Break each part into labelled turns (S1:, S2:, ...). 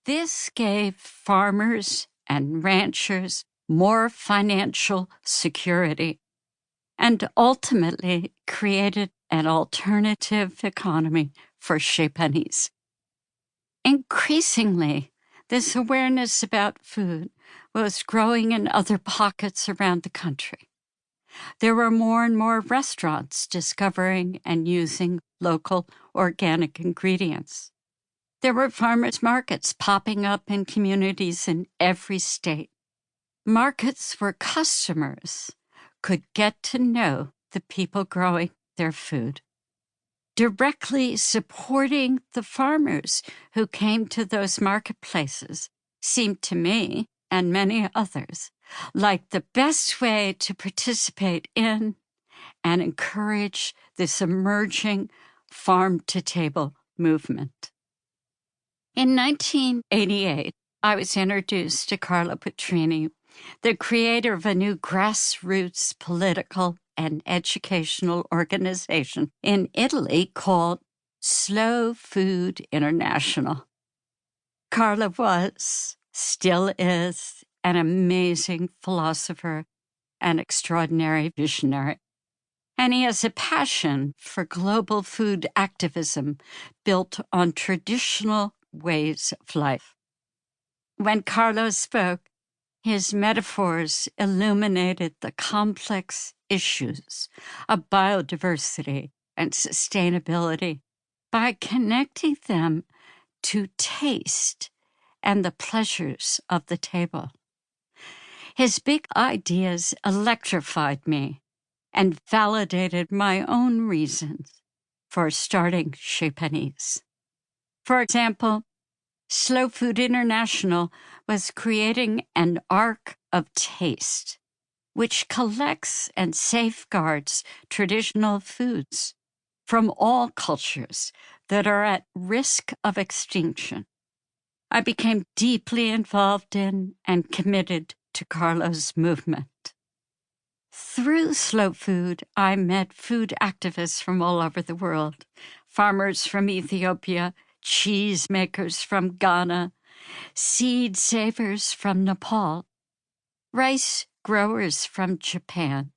S1: This gave farmers and ranchers more financial security and ultimately created an alternative economy for Chez Panisse. Increasingly, this awareness about food was growing in other pockets around the country. There were more and more restaurants discovering and using local organic ingredients. There were farmers' markets popping up in communities in every state. Markets where customers could get to know the people growing their food, directly supporting the farmers who came to those marketplaces seemed to me, and many others, like the best way to participate in and encourage this emerging farm-to-table movement. In 1988, I was introduced to Carlo Petrini, the creator of a new grassroots political and educational organization in Italy called Slow Food International. Carlo was, still is, an amazing philosopher and extraordinary visionary. And he has a passion for global food activism built on traditional ways of life. When Carlo spoke, his metaphors illuminated the complex issues of biodiversity and sustainability by connecting them to taste and the pleasures of the table. His big ideas electrified me and validated my own reasons for starting Chez Panisse. For example, Slow Food International was creating an arc of taste, which collects and safeguards traditional foods from all cultures that are at risk of extinction. I became deeply involved in and committed to Carlo's movement. Through Slow Food, I met food activists from all over the world, farmers from Ethiopia, cheese makers from Ghana, seed savers from Nepal, rice growers from Japan,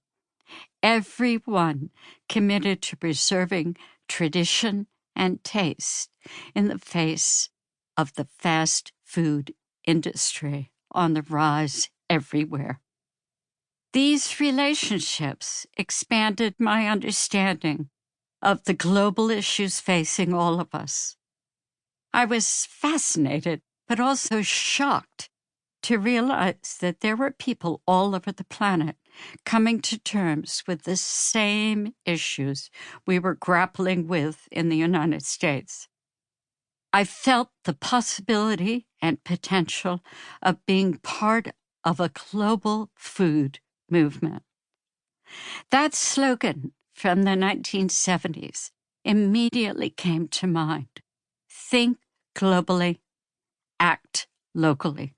S1: everyone committed to preserving tradition and taste in the face of the fast food industry on the rise everywhere. These relationships expanded my understanding of the global issues facing all of us. I was fascinated, but also shocked to realize that there were people all over the planet coming to terms with the same issues we were grappling with in the United States. I felt the possibility and potential of being part of a global food movement. That slogan from the 1970s immediately came to mind. Think globally, act locally.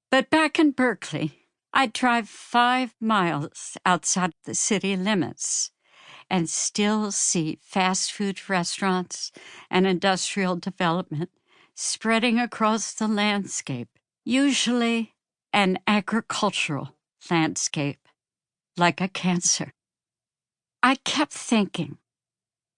S1: But back in Berkeley, I'd drive 5 miles outside the city limits and still see fast food restaurants and industrial development spreading across the landscape, usually an agricultural landscape, like a cancer. I kept thinking,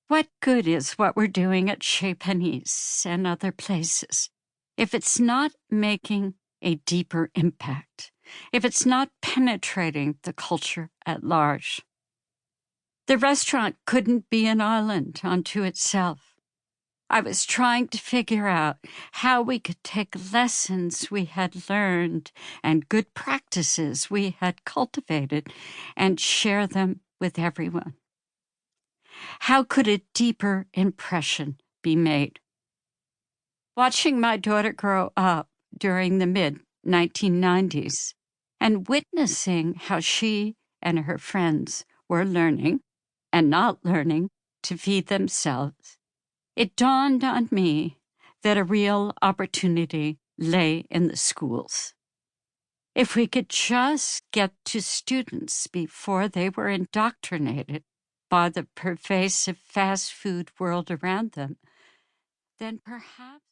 S1: what good is what we're doing at Chez Panisse and other places if it's not making a deeper impact, if it's not penetrating the culture at large? The restaurant couldn't be an island unto itself. I was trying to figure out how we could take lessons we had learned and good practices we had cultivated and share them with everyone. How could a deeper impression be made? Watching my daughter grow up during the mid-1990s and witnessing how she and her friends were learning and not learning to feed themselves, it dawned on me that a real opportunity lay in the schools. If we could just get to students before they were indoctrinated by the pervasive fast food world around them, then perhaps